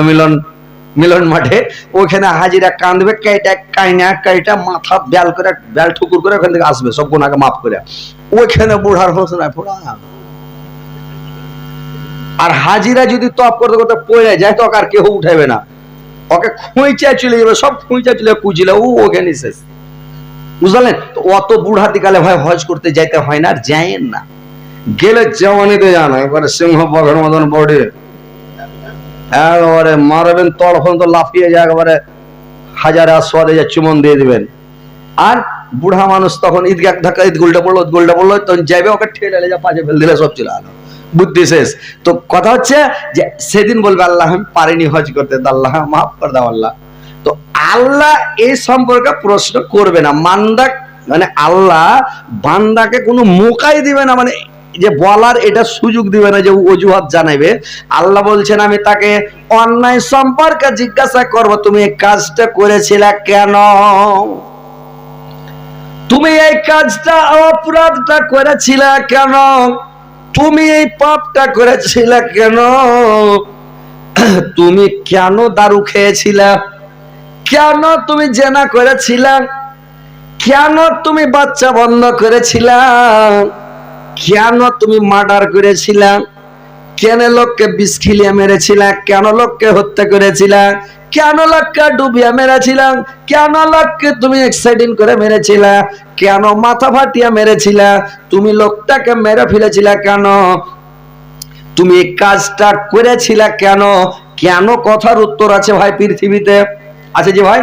মিলন মাঠে, ওখানে হাজিরা কাঁদবে, কাইটা মাথা ব্যাল করে, ব্যাল ঠুকুর করে ওখান থেকে আসবে সব গুনাহকে মাফ করে। ওইখানে বুড়ার হোসনা ফোড়া। আর হাজিরা যদি তপ করতে করতে পড়ে যায় তো আর কেউ উঠাবে না, ওকে খুঁইচা চলে যাবে, সব খুঁইচা চলে কুচিলে ও ওখানে শেষ। বুঝলেন? অত বুড়াতি কালে ভাই হজ করতে যাইতে হয় না, আর যাইয়েন না। গেলে জওয়ানিতে যান, একবারে সিংহ বাঘের মতন বডি, একবারে মারবেন তড়ফন তো লাফিয়ে যায়, একবারে হাজারে আসওয়াদে যা চুমন দিয়ে দিবেন। আর বুড়া মানুষ তখন ঈদগাহ ধাক্কা, ঈদ গোলটা পড়লো তখন যাইবে, ওকে ঠেলে যা পাশে ফেল দিলে সব চলে আলো, বুদ্ধি শেষ। তো কথা হচ্ছে যে সেদিন বলবে আল্লাহ আমি পারিনি হজ করতে, আল্লাহ মাফ করে দাও আল্লাহ। তো আল্লাহ এই সম্পর্কে প্রশ্ন করবে না। মান্দা মানে আল্লাহ বান্দাকে কোনো মোকাই দিবে না, মানে যে বলার এটা সুযোগ দিবে না, যে অজুহাত জানাইবে। আল্লাহ বলছেন আমি তাকে অন্যায় সম্পর্কে জিজ্ঞাসা করব, তুমি এই কাজটা করেছিলে কেন, তুমি এই কাজটা অপরাধটা করেছিলে কেন, তুমি এই পাপটা করেছিলে কেন, তুমি কেন দারু খেয়েছিলে, কেন তুমি জেনা করেছিলে, কেন তুমি বাচ্চা বন্ধ করেছিলে, কেন তুমি মার্ডার করেছিলে, কেন লোককে বিষ খিলিয়ে মেরেছিলে, কেন লোককে হত্যা করেছিলে, কেন লোককে ডুবিয়ে মেরেছিলে, কেন লোককে তুমি অ্যাক্সিডেন্ট করে মেরেছিলে, কেন মাথা ফাটিয়ে মেরেছিলে, তুমি লোকটাকে মেরে ফেলেছিলে কেন, তুমি এই কাজটা করেছিলে কেন, কেন কথার উত্তর আছে ভাই পৃথিবীতে, আছে যে ভাই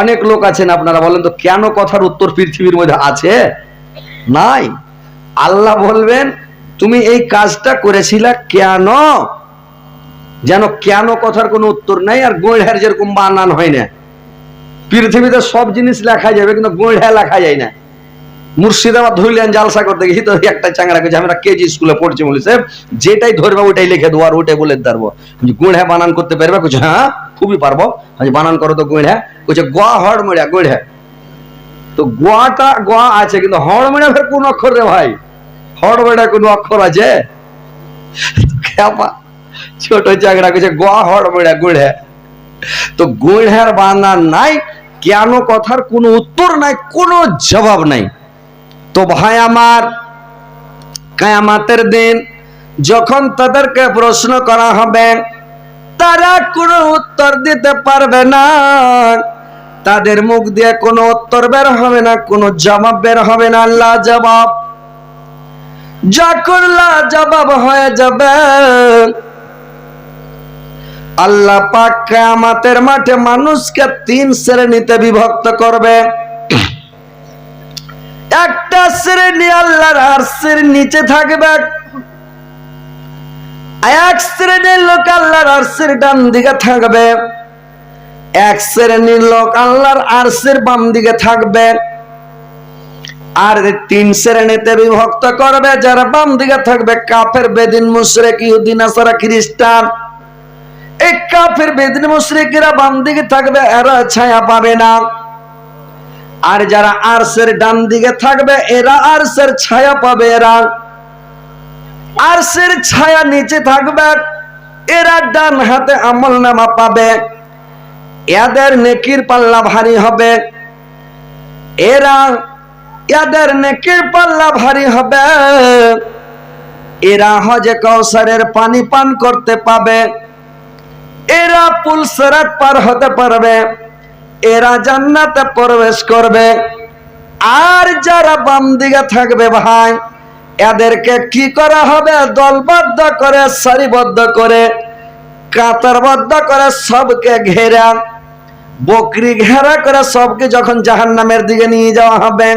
অনেক লোক আছেন, আপনারা বলেন তো কেন কথার উত্তর পৃথিবীর মধ্যে আছে? নাই। আল্লাহ বলবেন তুমি এই কাজটা করেছিলে কেন, যেন কেন কথার কোনো উত্তর নাই। আর গোড়ার যেরকম বানান হয় না, পৃথিবীতে সব জিনিস লেখা যাবে কিন্তু গোড়া লেখা যায় না। মুর্শিদাবাদ ধরলেন জালসা করতে গেছি তো একটা চাংড়া করেছে, আমরা কেজি স্কুলে পড়ছি বলেছে যেটাই ধরবে ওটাই লিখে দেবো আর ওটাই বলে পারবো, গোড়া বানান করতে পারবে, কুছ হ্যাঁ খুবই পারবো, বানান করো তো গোড়া, কুছে গোয়া হড় মরিয়া গোড়া, তো গোয়াটা গোয়া আছে কিন্তু হড় মরিয়া ফের কোন অক্ষর রে ভাই, হড় মরিয়া কোন অক্ষর আছে? ছোট চাংড়া করেছে গোয়া হড় মরিয়া গোড়া, তো গোড়ার বানান নাই, কেন কথার কোনো উত্তর নাই, কোনো জবাব নাই। তো ভাই আমার, কিয়ামতের দিন যখন তাদেরকে প্রশ্ন করা হবে তারা কোনো উত্তর দিতে পারবে না, তাদের মুখ দিয়ে কোনো উত্তর বের হবে না, কোনো জবাব বের হবে না। আল্লাহ জবাব যখন জবাব হয়ে যাবে, আল্লাহ পাক কিয়ামতের মাঠে মানুষকে 3 শ্রেণীতে বিভক্ত করবে। একটা শ্রেণী আল্লাহর আরশের নিচে থাকবে, এক শ্রেণীর লোক আল্লাহর আরশের ডান দিকে থাকবে, এক শ্রেণীর লোক আল্লাহর আরশের বাম দিকে থাকবে। আর 3 শ্রেণীতে বিভক্ত করবে, যারা বাম দিকে থাকবে কাফের, বেদিন, মুশরিক, ইহুদি, নাসারা, খ্রিস্টান। এই কাফের, বেদিন, মুশরিকরা বাম দিকে থাকবে, এরা ছায়া পাবে না। আর যারা আরশের ডান দিকে থাকবে এরা আরশের ছায়া পাবে, এরা আরশের ছায়া নিচে থাকবে, এরা ডান হাতে আমলনামা পাবে, এদের নেকির পাল্লা ভারী হবে, এদের নেকির পাল্লা ভারী হবে, এরা হজে কাউসারের পানি পান করতে পাবে, এরা পুল সিরাত পার হতে পারবে, এরা জান্নাতে প্রবেশ করবে। আর যারা বাম দিকে থাকবে ভাই, এদেরকে কি করা হবে? দলবদ্ধ করে, সারিবদ্ধ করে, কাতারবদ্ধ করে, সবকে ঘেরা, বকরি ঘেরা করে সবকে যখন জাহান্নামের দিকে নিয়ে যাওয়া হবে,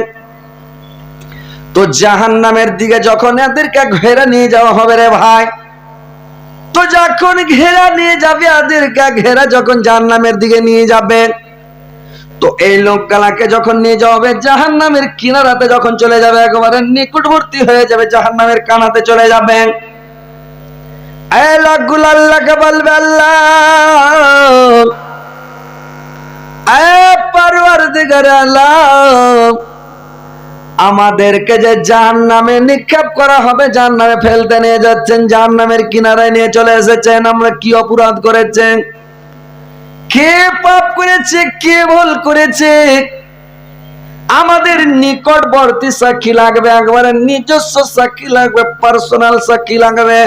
তো জাহান্নামের দিকে যখন এদেরকে ঘেরা নিয়ে যাওয়া হবে রে ভাই, তো যখন ঘেরা নিয়ে যাবে এদেরকে, ঘেরা যখন জাহান্নামের দিকে নিয়ে যাবে, তো এই লোকগুলাকে যখন নিয়ে যাওয়া হবে জাহান্নামের কিনারাতে, যখন চলে যাবে একেবারে নিকটবর্তী হয়ে যাবে, জাহান্নামের কানাতে চলে যাবে, এই লোকগুলো আল্লাহকে বলবে আল্লাহ, পরওয়ারদিগার আল্লাহ, আমাদেরকে যে জাহান্নামে নিক্ষেপ করা হবে, জাহান্নামে ফেলতে নিয়ে যাচ্ছেন, জাহান্নামের কিনারায় নিয়ে চলে এসেছেন, আমরা কি অপরাধ করেছেন, কে পাপ করেছে, কে ভুল করেছে? আমাদের নিকটবর্তী সাক্ষী লাগবে, একবারে নিজস্ব সাক্ষী লাগবে, পার্সোনাল সাক্ষী লাগবে,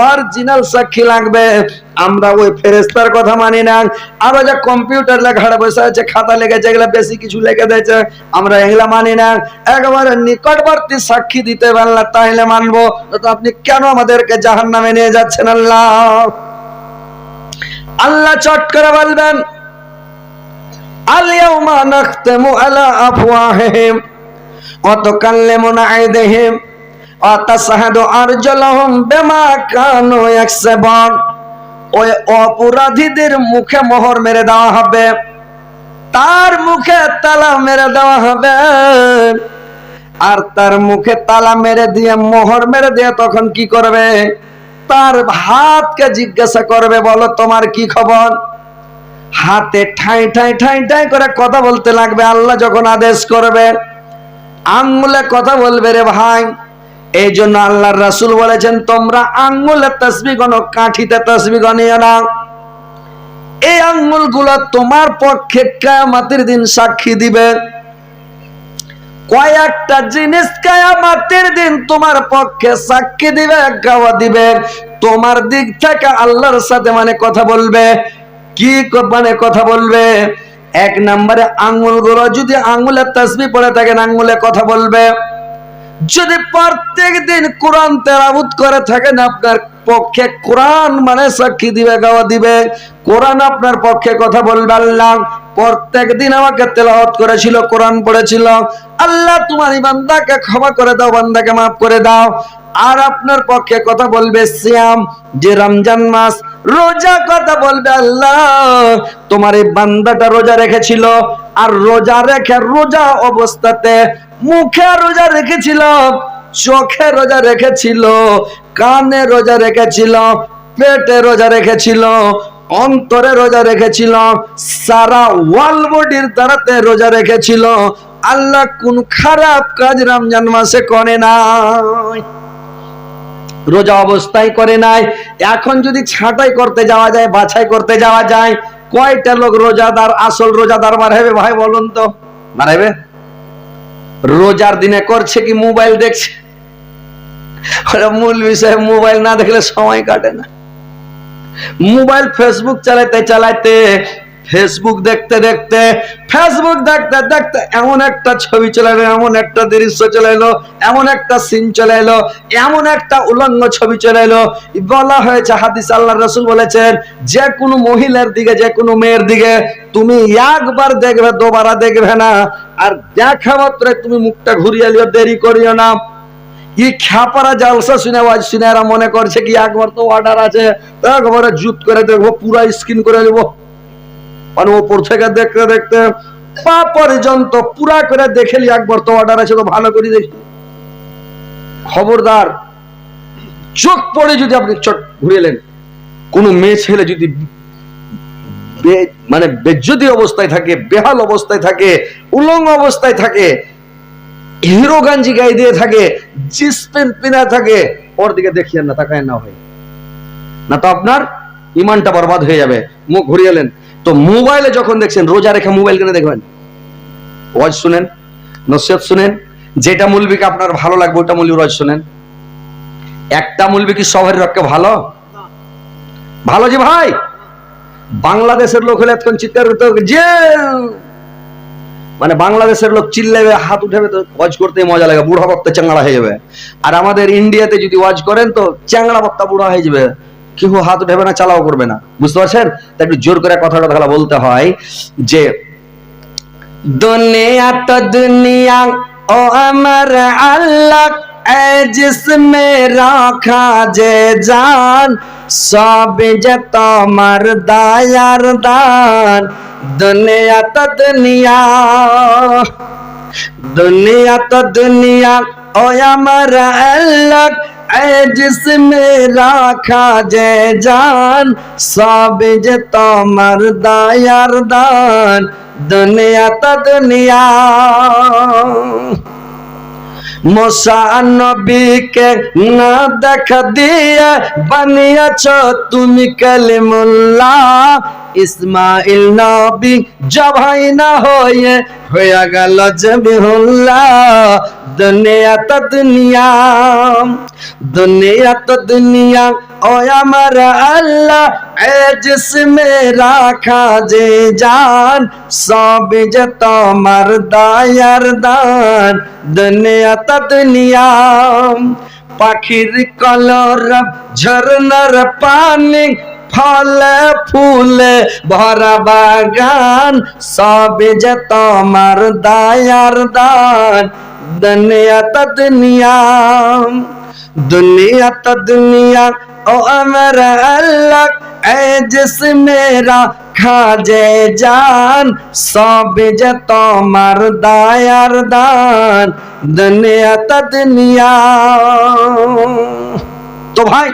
অরিজিনাল সাক্ষী লাগবে। আমরা ওই ফেরেশতার কথা মানি না, আরো যে কম্পিউটার লেখাটা বসে আছে, খাতা লেগেছে, এগুলা বেশি কিছু লেগে দিয়েছে, আমরা এগুলা মানি না। একবারে নিকটবর্তী সাক্ষী দিতে পারলে তাহলে মানবো। তো আপনি কেন আমাদেরকে জাহান্নামে নিয়ে যাচ্ছেন আল্লাহ? আল্লাহ চট করে বলবেন আল-ইয়াওমা নাখতামু আলা আফওয়াহিহিম ওয়া তুকাল্লিমুনা আইদিহিম ওয়া তাশহাদু আরজুলুহুম বিমা কানু ইয়াকসিবুন। ওই অপরাধীদের মুখে মোহর মেরে দেওয়া হবে, তার মুখে তালা মেরে দেওয়া হবে, আর তার মুখে তালা মেরে দিয়ে, মোহর মেরে দিয়ে তখন কি করবে? তার হাতকে জিজ্ঞাসা করবে, বলো তোমার কি খবর? হাতে ঠাই ঠাই ঠাই ঠাই করে কথা বলতে লাগবে। আল্লাহ যখন আদেশ করবে আঙ্গুলে কথা বলবে রে ভাই। এই জন্য আল্লাহর রাসূল বলেছেন, তোমরা আঙ্গুলে তাসবিহ গণো, কাঠিতে তাসবিহ গনিও না। এই আঙ্গুলগুলো তোমার পক্ষে কিয়ামতের দিন সাক্ষী দিবে। কয়েকটা জিনিস কিয়ামতের দিন তোমার পক্ষে সাক্ষী দিবে, গাওয়া দিবে। তোমার দিক থেকে আল্লাহর সাথে মানে কথা বলবে। কি মানে কথা বলবে? এক নম্বরে আঙ্গুলগুলো যদি আঙ্গুলে তাসবিহ পড়ে থাকেন, আঙ্গুলে কথা বলবে। যদি প্রত্যেক দিন কোরআন তেলাওয়াত করে থাকেন, আপনার পক্ষে কোরআন মানে সাক্ষী দিবে, গাওয়া দিবে। কোরআন আপনার পক্ষে কথা বলবে। আল্লাহ প্রত্যেক দিন আমাকে তেলাওয়াত করেছিল, কোরআন পড়েছিল, আল্লাহ তোমার এই বান্দাকে ক্ষমা করে দাও, বান্দাকে মাফ করে দাও। আর আপনার পক্ষে কথা বলবে সিয়াম, যে রমজান মাস, রোজা কথা বলবে, আল্লাহ তোমার এই বান্দাটা রোজা রেখেছিল, আর রোজা রেখে রোজা অবস্থাতে মুখে রোজা রেখেছিল, চোখে রোজা রেখেছিল, কানে রোজা রেখেছিল, পেটে রোজা রেখেছিল, অন্তরে রোজা রেখেছিল, সারা ওয়াল বডির দ্বারাতে রোজা রেখেছিল। আল্লাহ কোন খারাপ কাজ রমজান মাসে করে নাই, রোজা অবস্থায় করে নাই। এখন যদি ছাঁটাই করতে যাওয়া যায়, বাছাই করতে যাওয়া যায়, কয়টা লোক রোজাদার, আসল রোজাদার বাড়াবে ভাই বলুন তো? বাড়াবে? রোজার দিনে করছে কি মোবাইল দেখছে? মূল বিষয়, মোবাইল না দেখলে সময় কাটে না। মোবাইল ফেসবুক চালাইতে চালাইতে, ফেসবুক দেখতে দেখতে, ফেসবুক দেখতে দেখতে এমন একটা ছবি চলে এলো, এমন একটা দৃশ্য চলে এলো, এমন একটা সিন চলে এলো, এমন একটা উলঙ্গ ছবি চলে এলো। বলা হয়েছে হাদিস, আল্লাহর রাসূল বলেছেন, যে কোনো মহিলার দিকে, যে কোনো মেয়ের দিকে তুমি একবার দেখবে, দুবারা দেখবে না। আর দেখা মাত্র তুমি মুখটা ঘুরিয়ে লিও, দেরি করিও না। কি খ্যাপারা জালসা শুনে, আওয়াজ শুনে এরা মনে করছে কি একবার তো অর্ডার আছে, একবারে জুত করে দেখবো, পুরা স্ক্রিন করে নেবো। মানে ওপর থেকে দেখতে দেখতে পা পর্যন্ত পুরা করে দেখেলি, একবার তো অর্ডার আছে, তো ভালো করে দেখি। খবরদার, চোখ পড়ে যদি আপনি চট ঘুরিয়েলেন, কোন মেয়ে ছেলে যদি মানে বেজ্জতি অবস্থায় থাকে, বেহাল অবস্থায় থাকে, উলঙ্গ অবস্থায় থাকে, হিরো গাঞ্জি গায়ে দিয়ে থাকে, জিন্স প্যান্ট পিনা থাকে, ওর দিকে দেখিয়েন না, তাকায় না হয়, না তো আপনার ইমানটা বরবাদ হয়ে যাবে। মুখ ঘুরিয়েলেন। তো মোবাইলে যখন দেখছেন, রোজা রেখে মোবাইল কেন দেখবেন? ওয়াজ শুনেন, নসিহত শুনেন, যেটা মৌলবীকে আপনার ভালো লাগবে ওটা মৌলবীর ওয়াজ শুনেন। একটা মৌলবী কি সবার রক্ষে ভালো? ভালো যে ভাই, বাংলাদেশের লোক হলে এতক্ষণ চিৎকার করতে হবে, যে মানে বাংলাদেশের লোক চিল্লাবে, হাত উঠাবে, তো ওয়াজ করতে মজা লাগে, বুড়া বক্তা চ্যাংড়া হয়ে যাবে। আর আমাদের ইন্ডিয়াতে যদি ওয়াজ করেন তো চ্যাংড়া বক্তা বুড়া হয়ে যাবে, কেউ হাত উঠাবে না, চালাও করবে না, বুঝতে পারছেন? তাই একটু জোর করে কথাটা বলতে হয় যে দুনিয়া তো দুনিয়া ও আমার আল্লাহ, जिसमें रखा जे जान, सब जे তোমার দায়ার দান। দুনিয়া তো দুনিয়া, দুনিয়া তো দুনিয়া ও আমার আল্লাহ, जिसमें रखा जे जान, सब जे তোমার দায়ার দান। দুনিয়া তো দুনিয়া। मूसा नबी के ना দেখা দিয়ে বানিয়েছ তুমি কালিমুল্লাহ, ইসমাইল নবী জবাই না হয়ে গেল জবিহুল্লাহ। দুনিয়া তো দুনিয়া, দুনিয়া তো দুনিয়া ও আমার আল্লাহ, जिसमें রাখা যে জান, সব যে তোমার দায়ার দান। দুনিয়া তো দুনিয়া। পাখির কলরব, ঝরনার পানি, ফলে ফুলে ভরা বাগান, সব যে তোমার দায়ার দান। দুনিয়া তো দুনিয়া, দুনিয়া তো দুনিয়া ও আমার আল্লাহ, जिसमें খাজে জান সবে যে তোমার দায়ার দান দুনিয়া তা দুনিয়া। তো ভাই